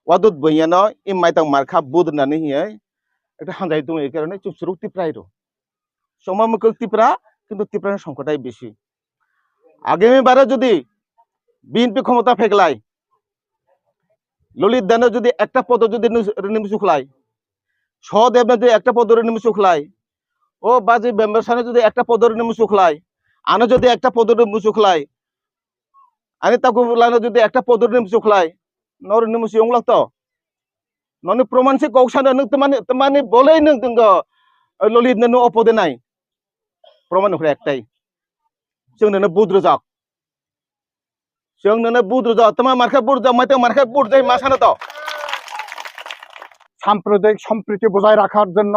ওয়াদুদ বইয়ানো ইমাইতাং মারখা বুদ নানি হিয়ে একটা হাঙ্গাই দङ এই কারণে চুপচুরুক তিপ্রাই রো সময় মুখ তিপ্রা কিন্তু তিপ্রানোর সংখ্যাটাই বেশি আগামীবারে যদি বিএনপি ক্ষমতা ফেকলায় ললিত দানে যদি একটা পদ যদি নিমুচুখলায় সদেবনে যদি একটা পদরে নিমুচুখলায় ও বাজি বেম্বাসানে যদি একটা পদরে নিমুচুখলায় আনে যদি একটা পদরে নিমুচুখলায় আনি তাকু লাইনে যদি একটা পদরে নিমুচুখলায় নর নিমুচি ওং লাগতো ননি প্রমাণ সে কৌশানে নং তোমানি বলেই নং দङ ললিত নো অপদে নাই প্রমাণ হরে একটাই जोंनो बुद रोजाक जोंनो बुद रोजाक तमा मारखा बुद जा माइते मारखा बुद जाय मा सानो तो সাম্প্রদায়িক সম্প্রীতি বজায় রাখার জন্য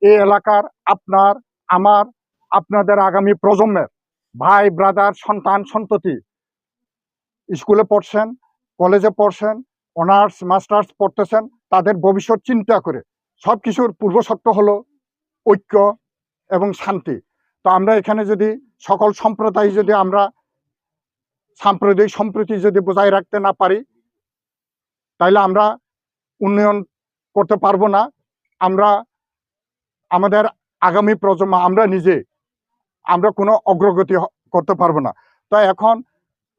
এই এলাকার আপনার আমার আপনাদের আগামী প্রজন্মের ভাই ব্রাদার সন্তান সন্ততি স্কুলে পড়ছেন কলেজে পড়ছেন অনার্স মাস্টার্স পড়তেছেন তাদের ভবিষ্যৎ চিন্তা করে সব কিছুর পূর্বশর্ত হলো ঐক্য এবং শান্তি। তো আমরা এখানে যদি সকল সম্প্রদায় যদি আমরা সাম্প্রদায়িক সম্প্রীতি যদি বজায় রাখতে না পারি তাহলে আমরা উন্নয়ন করতে পারবো না। আমরা আমাদের আগামী প্রজন্ম আমরা কোনো অগ্রগতি করতে পারবো না। তো এখন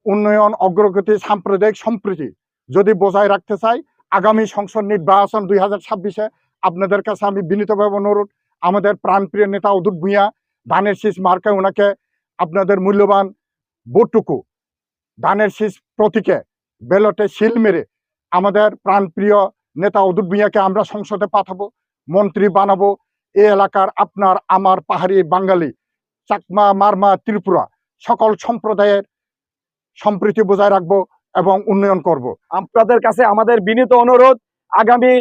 উন্নয়ন অগ্রগতি সাম্প্রদায়িক সম্প্রীতি যদি বজায় রাখতে চাই আগামী সংসদ নির্বাচন 2026-এ আপনাদের কাছে আমি বিনীতভাবে অনুরোধ আমাদের প্রাণপ্রিয় নেতা অদূর ভূঁইয়া ধানের শীষ মার্কায় ওনাকে আপনাদের মূল্যবান ভোটটুকু ধানের শীষ প্রতীকে ব্যালটে সিল মেরে আমাদের প্রাণপ্রিয় নেতা অদূর ভূঁইয়াকে আমরা সংসদে পাঠাবো, মন্ত্রী বানাবো। এই এলাকার আপনার আমার পাহাড়ি বাঙালি চাকমা মারমা ত্রিপুরা সকল সম্প্রদায়ের সম্প্রীতি বজায় রাখবো এবং উন্নয়ন করব। আপনাদের কাছে আমাদের বিনীত অনুরোধ আগামী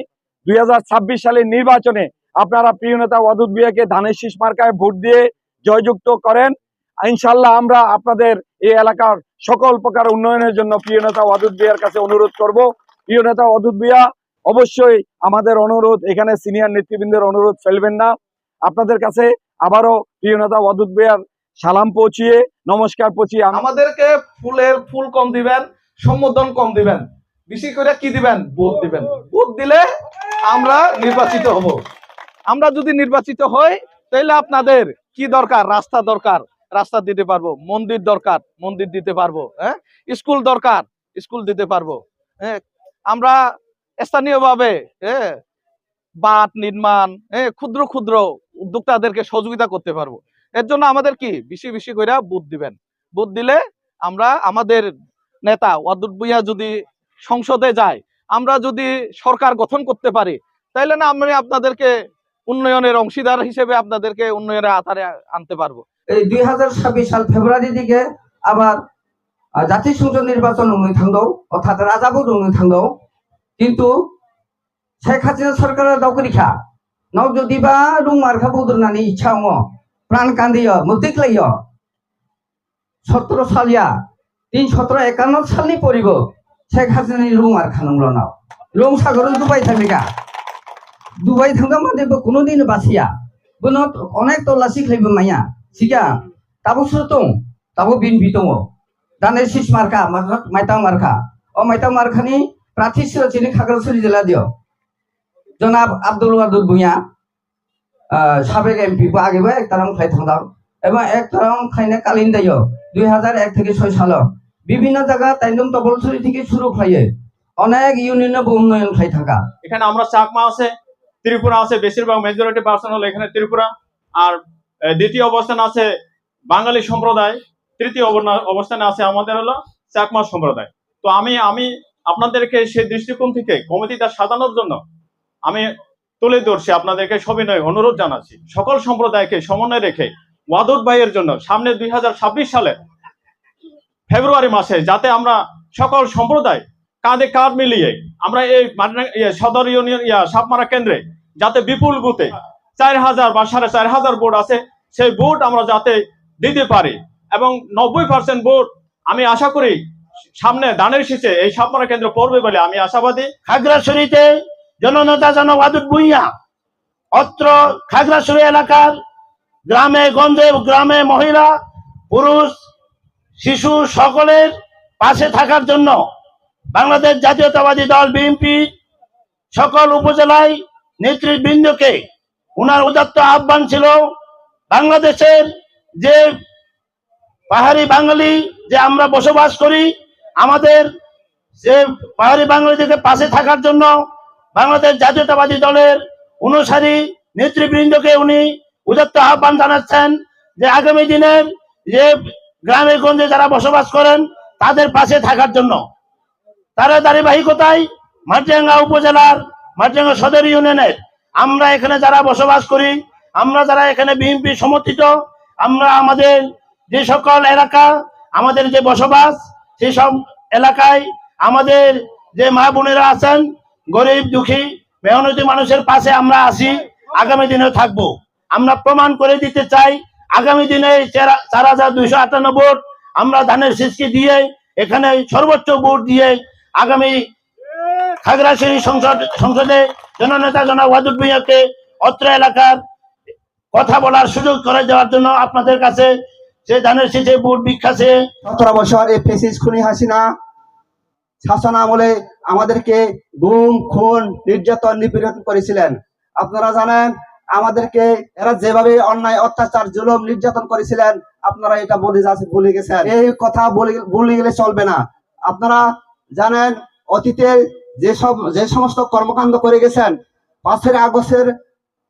2026 সালের নির্বাচনে আপনারা প্রিয় নেতা ওয়াদুদ ভূঁইয়াকে ধানের শীষ মার্কায় ভোট দিয়ে জয়যুক্ত করেন। ইনশাল্লাহ আমরা আপনাদের এই এলাকার সকল প্রকার উন্নয়নের জন্য প্রিয় নেতা ওয়াদুদ ভূঁইয়ার কাছে অনুরোধ করব। প্রিয় নেতা ওয়াদুদ ভূঁইয়া অবশ্যই আমাদের অনুরোধ এখানে সিনিয়র নেতৃবৃন্দের অনুরোধ ফেলবেন না। আপনাদের কাছে আবারও প্রিয় নেতা ওয়াদুদ ভূঁইয়ার সালাম পৌঁছিয়ে নমস্কার পৌঁছিয়ে আমাদেরকে ফুল কম দিবেন, সম্বোধন কম দিবেন, বেশি করে কি দিবেন? ভোট দিবেন। ভোট দিলে আমরা নির্বাচিত হব। আমরা যদি নির্বাচিত হই তাহলে আপনাদের কি দরকার? রাস্তা দরকার, রাস্তা দিতে পারবো। মন্দির দরকার, মন্দির দিতে পারবো। হ্যাঁ, স্কুল দরকার, স্কুল দিতে পারবো। হ্যাঁ, আমরা স্থানীয়ভাবে বাঁধ নির্মাণ, ক্ষুদ্র ক্ষুদ্র উদ্যোক্তাদেরকে সহযোগিতা করতে পারবো। এর জন্য আমাদের কি বেশি বেশি করে ভোট দিবেন। ভোট দিলে আমরা আমাদের নেতা ওয়াদুদ ভূঁইয়া যদি সংসদে যায়, আমরা যদি সরকার গঠন করতে পারি, তাইলে না আমি আপনাদেরকে উন্নয়নের অংশীদার হিসেবে আপনাদেরকে উন্নয়নের আতারে আনতে পারবো। এই 2026 সাল ফেব্রুয়ারি দিকে আবার জাতীয় সংসদ নির্বাচন অনুষ্ঠিত থাকলো, অর্থাৎ রাজাভোট অনুষ্ঠিত থাকলো। কিন্তু শেখ হাসিনা সরকারের দাউকরিখা নাও যদিবা রুং মার্কা বুদুরनानै इच्छा दङ प्राण कान्दियो मोतिक्लायो 17 सालिया 1751 सालनि परिब শেখ হাসিনাनि রুং मार्का नंगलनाव रं सागर दुबाई थांगा माने কোনো দিন বাসিয়া বন অনেক তল্লাশি খাইবো মাইয়া সিগা তাবো সুতং তাবো বিনবি দङ দানের শীষ মার্কা মাইতাং মার্কা ও মাইতাং মার্কাनि প্রার্থী সিরচিনি খাগড়াছড়ি জেলা দিও জনাব আব্দুল ওয়াদুদ ভূঁইয়া সাবেক এমপি আগেবো এক তারাং খাই থাंदां এবং এক তারাং খাইনে কালিন দাইও 2001 থেকে 6 সাল বিভিন্ন জায়গা তাইন্দম তবলছড়ি থেকে শুরু খাইয়ে অনেক ইউনিয়নে উন্নয়ন খাই থাকা। এখানে আমরা চাকমা আছে, ত্রিপুরা আছে, বেশিরভাগ মেজরিটি পার্সন হলো এখানে ত্রিপুরা। আর দ্বিতীয় অবস্থানে আছে বাঙালি সম্প্রদায়, তৃতীয় অবস্থানে আছে আমাদের হলো চাকমা সম্প্রদায়। তো আমি আপনাদেরকে সেই দৃষ্টিকোণ থেকে কমিটিটা সাজানোর জন্য আমি তুলে ধরছি, আপনাদেরকে সবিনয় অনুরোধ জানাচ্ছি সকল সম্প্রদায়কে সমন্বয় রেখে ওয়াদুদ ভাইয়ের জন্য সামনে 2026 সালে ফেব্রুয়ারি মাসে যাতে আমরা সকল সম্প্রদায় কাঁধে কাঁধ মিলিয়ে আমরা এই সদর ইউনিয়ন সাপমারা কেন্দ্রে যাতে বিপুল বুথে 4000 বা 4500 ভোট আছে সেই ভোট আমরা যাতে দিতে পারি এবং 90% ভোট আমি আশা করি সামনে ধানের শীষে এই সাপমারা কেন্দ্র পড়বে বলে আমি আশাবাদী। খাগড়াছড়িতে জননেতা ওয়াদুদ ভূঁইয়া অত্র খাগড়াছড়ি এলাকার গ্রামে গঞ্জে গ্রামে মহিলা পুরুষ শিশু সকলের পাশে থাকার জন্য বাংলাদেশ জাতীয়তাবাদী দল বিএনপি সকল উপজেলায় নেতৃবৃন্দকে উনার উদাত্ত আহ্বান ছিল বাংলাদেশের যে পাহাড়ি বাঙালি যে আমরা বসবাস করি, আমাদের যে পাহাড়ি বাঙালিদেরকে পাশে থাকার জন্য বাংলাদেশ জাতীয়তাবাদী দলের অনুসারী নেতৃবৃন্দকে উনি উদাত্ত আহ্বান জানাচ্ছেন যে আগামী দিনের যে গ্রামে গঞ্জে যারা বসবাস করেন তাদের পাশে থাকার জন্য। তার ধারাবাহিকতায় মাটিরাঙ্গা উপজেলার মাটিরাঙ্গা সদর ইউনিয়নের আমরা এখানে যারা বসবাস করি, আমরা যারা এখানে বিএনপি সমর্থিত, আমরা আমাদের যে সকল এলাকা আমাদের যে বসবাস সেই সব এলাকায় আমাদের যে মা বোনেরা আছেন, গরিব দুঃখী মেহনতি মানুষের পাশে আমরা আছি, আগামী দিনেও থাকবো। আমরা প্রমাণ করে দিতে চাই আগামী দিনে 4258 ভোট আমরা ধানের শীষকে দিয়ে এখানে সর্বোচ্চ ভোট দিয়ে আগামী খাগড়াছড়ি সংসদে জননেতা জনাব ওয়াদুদ ভূঁইয়াকে অত্র এলাকার কথা বলার সুযোগ করে দেওয়ার জন্য আপনাদের কাছে সেই ধানের শীষে ভোট ভিক্ষা চেয়ে 17 বছর এই ফেসিস খুনি হাসিনা শাসন আমলে আমাদেরকে গুম খুন নির্যাতন নিপীড়ন করেছিলেন। আপনারা জানেন আমাদেরকে এরা যেভাবে অন্যায় অত্যাচার জুলুম নির্যাতন করেছিলেন, আপনারা এটা ভুলে গেছেন। এই কথা ভুলে গেলে চলবে না। আপনারা জানেন অতীতে যে সমস্ত কর্মকাণ্ড করে গেছেন, 5 আগস্টের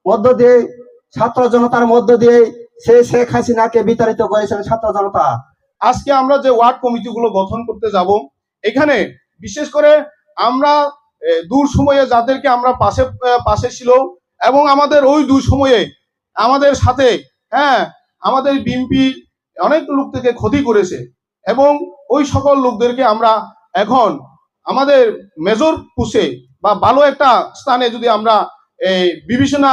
মধ্য দিয়ে ছাত্র জনতার মধ্য দিয়ে সে শেখ হাসিনাকে বিতাড়িত করেছেন ছাত্র জনতা। আজকে আমরা যে ওয়ার্ড কমিটিগুলো গঠন করতে যাব, এখানে বিশেষ করে আমরা দূর সময়ে যাদেরকে আমরা পাশে ছিল এবং আমাদের ওই দূর সময়ে আমাদের সাথে আমাদের বিএনপি অনেক লোক থেকে ক্ষতি করেছে এবং ওই সকল লোকদেরকে আমরা এখন আমাদের মেজর পুষে বা ভালো একটা স্থানে যদি আমরা বিবেচনা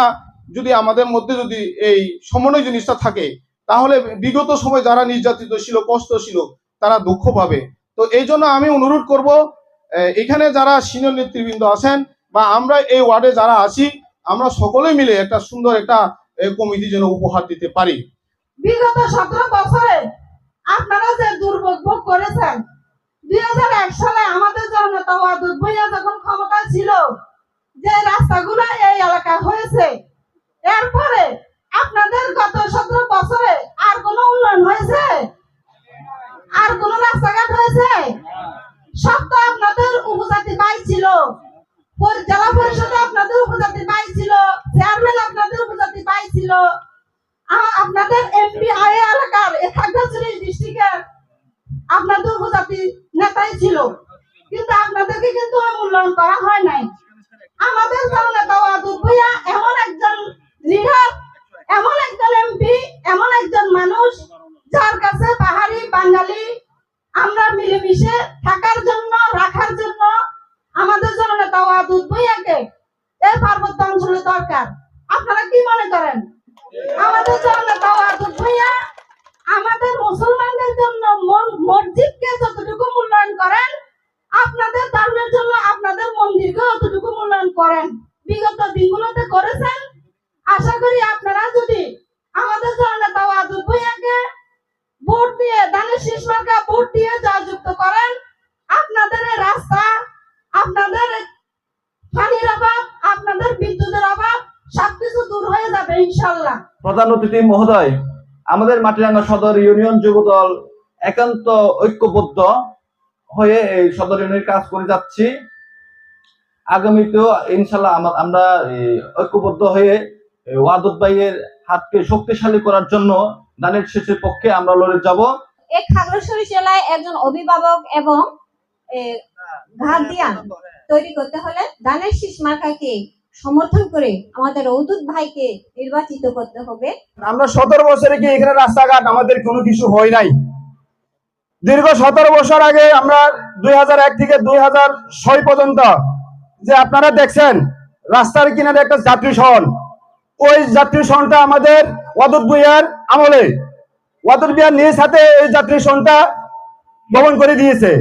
যদি আমাদের মধ্যে যদি এই সমন্বয় জিনিসটা থাকে, তাহলে বিগত সময় যারা নির্যাতিত ছিল, কষ্ট ছিল, তারা দুঃখ পাবে। তো এই জন্য আমি অনুরোধ করব এখানে যারা সিনিয়র নেতৃবৃন্দ আছেন বা আমরা এই ওয়ার্ডে যারা আছি, আমরা সকলে মিলে একটা সুন্দর একটা কমিটি যেন উপহার দিতে পারি। বিগত 17 বছরে আপনারা যে দুর্ভোগ ভোগ করেছেন, 2001 সালে আমাদের জননেতা ওয়াদুদ ভূঁইয়া যখন ক্ষমতা ছিল, যে রাস্তাগুলো এই এলাকায় হয়েছে, এরপরে আপনাদের গত 17 বছরে আর কোনো উন্নয়ন হয়েছে? আর কোন রাস্তাঘাট হয়েছে? সব তো আপনাদের উপজাতি ভাই ছিল, জেলা পরিষদে আপনাদের উপজাতি ভাই ছিল, চেয়ারম্যান আপনাদের উপজাতি ভাই ছিল, আপনাদের এমপি এলাকার খাগড়াছড়ি ডিস্ট্রিক্টের আপনাদের উপজাতি নেতাই ছিল, কিন্তু আপনাদেরকে কিন্তু মূল্যায়ন করা হয় নাই। আমাদের জননেতা ওয়াদুদ ভূঁইয়া এমন একজন লিডার, এমন একজন এমপি, এমন একজন মানুষ যার কাছে পাহাড়ি বাঙালি আমরা মিলেমিশে থাকার জন্য, রাখার জন্য আমাদের জননেতা ওয়াদুদ ভূঁইয়াকে এই পার্বত্য অঞ্চলে দরকার। আপনারা কি মনে করেন? আমাদের জননেতা ওয়াদুদ ভূঁইয়া আমাদের মুসলমানদের জন্য মসজিদকে যতটুকু মূল্যায়ন করেন, আপনাদের ধর্মের জন্য আপনাদের মন্দিরকে অতটুকু মূল্যায়ন করেন। বিগত দিনগুলোতে করেছেন। আশা করি আপনারা যদি আমাদের জননেতা ওয়াদুদ ভূঁইয়াকে ভোট দিয়ে, ধানের শীষ মার্কা ভোট দিয়ে জয়যুক্ত করেন, আপনাদের রাস্তা, আপনাদের পানির অভাব, আপনাদের বিদ্যুতের অভাব সবকিছু দূর হয়ে যাবে ইনশাল্লাহ। প্রধান অতিথি মহোদয়, আমাদের মাটিরাঙ্গা সদর ইউনিয়ন যুবদল একান্ত ঐক্যবদ্ধ হয়ে এই সদর ইউনিয়নের কাজ করে যাচ্ছি। আগামীতেও ইনশাল্লাহ আমরা ঐক্যবদ্ধ হয়ে ওয়াদুদ ভাইয়ের হাতকে শক্তিশালী করার জন্য ধানের শীষের পক্ষে আমরা লড়ে যাব। এই খাগড়াছড়ি জেলায় একজন অভিভাবক এবং গার্ডিয়ান তৈরি করতে হলে ধানের শীষ মার্কাকে সমর্থন করে আমাদের ওয়াদুদ ভাইকে নির্বাচিত করতে হবে। আমরা 17 বছরে কি এখানে রাস্তাঘাট আমাদের কোনো কিছু হয় নাই। দীর্ঘ 17 বছর আগে আমরা 2001 থেকে 2006 পর্যন্ত যে আপনারা দেখছেন রাস্তার কিনারে একটা যাত্রী সহন, ওই যাত্রী সহনটা আমাদের ওয়াদুদ ভূঁইয়ার আমলে ওয়াদুদ ভূঁইয়া নিজ হাতে এই যাত্রী সহনটা ভবন করে দিয়েছে।